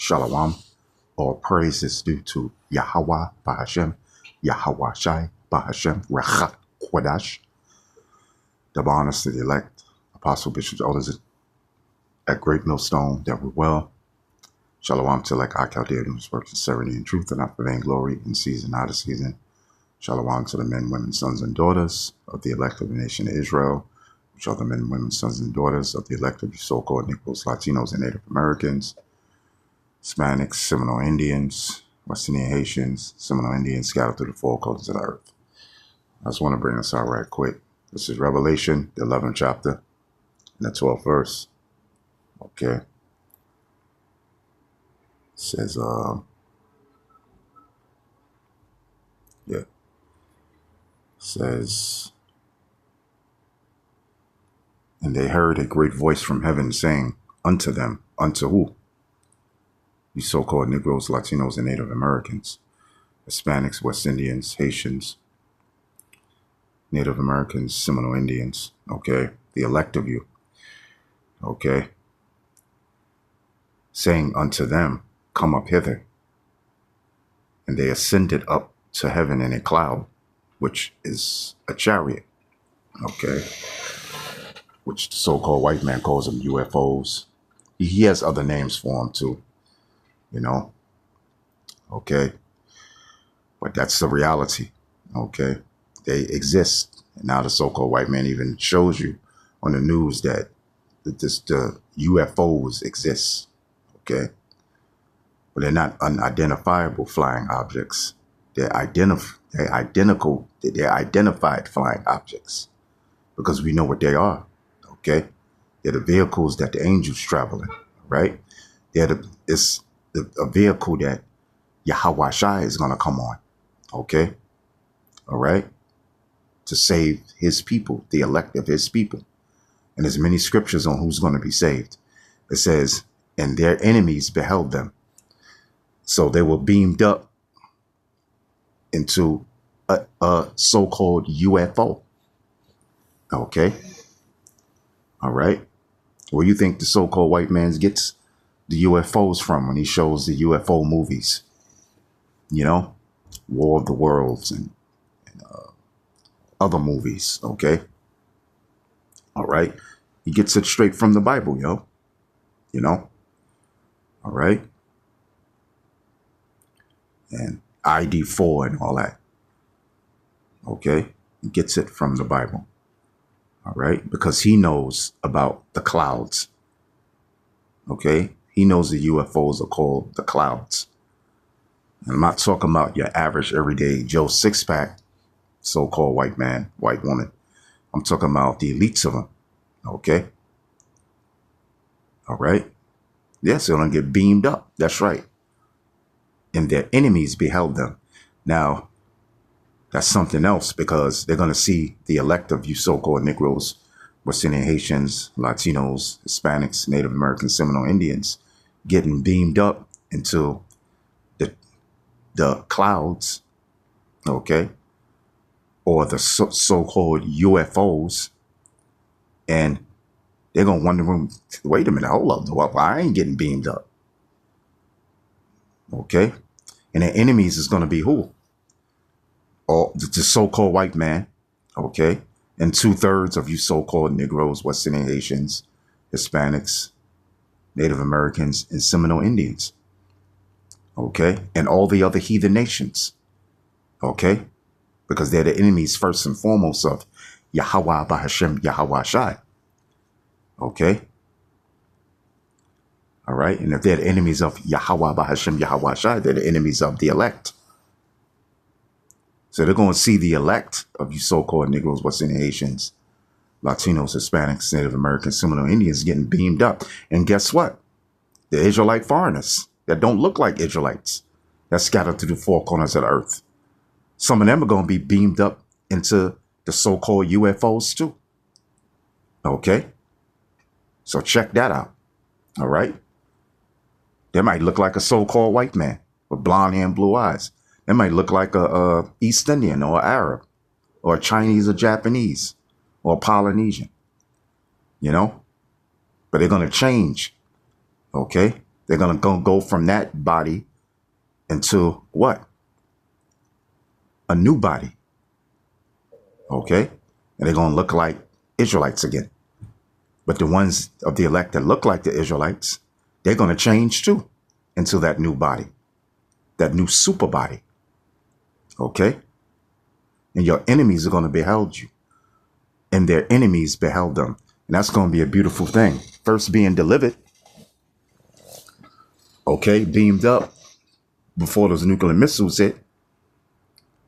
Shalom. All praise is due to Yahweh Bahashem, Yahweh Shai Bahashem, Rachat Kwadash. The honors to the elect, apostle, bishops, elders at Great Millstone, that we're well. Shalom to like Chaldean who's works in sincerity and truth and not for vainglory in season, out of season. Shalom to the men, women, sons, and daughters of the elect of the nation of Israel, which are the men, women, sons, and daughters of the elect of the so-called Negroes, Latinos, and Native Americans, Hispanics, Seminole Indians, West Indian Haitians, Seminole Indians scattered through the four corners of the earth. I just want to bring this out right quick. This is Revelation, the 11th chapter, and the 12th verse. Okay. It says, It says, and they heard a great voice from heaven saying unto them, unto who? You so-called Negroes, Latinos, and Native Americans, Hispanics, West Indians, Haitians, Native Americans, Seminole Indians, okay? The elect of you, okay? Saying unto them, come up hither. And they ascended up to heaven in a cloud, which is a chariot, okay? Which the so-called white man calls them UFOs. He has other names for them too, you know? Okay? But that's the reality, okay? They exist. And now the so-called white man even shows you on the news that the UFOs exist, okay? But they're not unidentifiable flying objects. They're identified flying objects because we know what they are, okay? They're the vehicles that the angels travel in, right? It's a vehicle that Yahweh Shai is going to come on, okay? All right? To save his people, the elect of his people. And there's many scriptures on who's going to be saved. It says, and their enemies beheld them. So they were beamed up into a so-called UFO. Okay? All right? Where you think the so-called white man gets the UFOs from when he shows the UFO movies? You know? War of the Worlds and other movies, okay? All right? He gets it straight from the Bible, yo. You know? All right? And ID4 and all that. Okay? He gets it from the Bible. All right? Because he knows about the clouds. Okay? He knows the UFOs are called the clouds. And I'm not talking about your average everyday Joe six-pack, so-called white man, white woman. I'm talking about the elites of them. Okay? All right? Yes, they're going to get beamed up. That's right. And their enemies beheld them. Now, that's something else because they're going to see the elect of you so-called Negroes, West Indian Haitians, Latinos, Hispanics, Native Americans, Seminole Indians getting beamed up into the clouds, okay, or the so-called UFOs, and they're going to wonder, wait a minute, hold up, well, I ain't getting beamed up, okay? And their enemies is going to be who? Or the so-called white man, okay? And 2/3 of you so-called Negroes, West Indian Haitians, Hispanics, Native Americans, and Seminole Indians, okay? And all the other heathen nations, okay? Because they're the enemies first and foremost of Yahweh Bahashem, Yahweh Shai, okay? All right? And if they're the enemies of Yahweh Bahashem, Yahweh Shai, they're the enemies of the elect. So they're going to see the elect of you so-called Negroes, West Indian Haitians, Latinos, Hispanics, Native Americans, Seminole Indians getting beamed up. And guess what? The Israelite foreigners that don't look like Israelites that scattered through the four corners of the earth. Some of them are going to be beamed up into the so-called UFOs too. Okay? So check that out. All right? They might look like a so-called white man with blonde hair and blue eyes. They might look like a East Indian or Arab or a Chinese or Japanese or Polynesian, you know? But they're going to change, okay? They're going to go from that body into what? A new body. Okay? And they're going to look like Israelites again. But the ones of the elect that look like the Israelites, they're going to change too into that new body, that new super body. Okay? And your enemies are going to behold you. And their enemies beheld them. And that's going to be a beautiful thing. First being delivered. Okay? Beamed up before those nuclear missiles hit.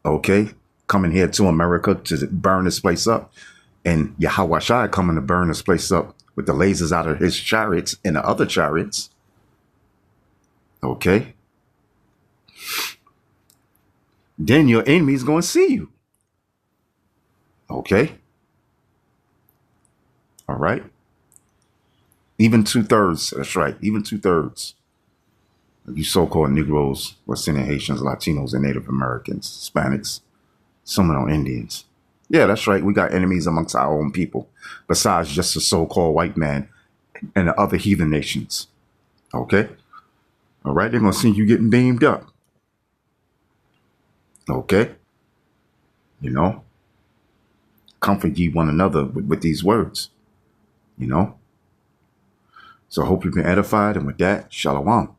Okay? Coming here to America to burn this place up. And Yahweh Shai coming to burn this place up with the lasers out of his chariots and the other chariots. Okay? Then your enemy's going to see you. Okay? All right? Even 2/3. That's right. Even 2/3. You so-called Negroes, West Indian Haitians, Latinos, and Native Americans, Hispanics, Seminole Indians. Yeah, that's right. We got enemies amongst our own people, besides just the so-called white man and the other heathen nations. Okay? All right? They're going to see you getting beamed up. Okay? You know? Comfort ye one another with these words. You know? So I hope you've been edified. And with that, shalom.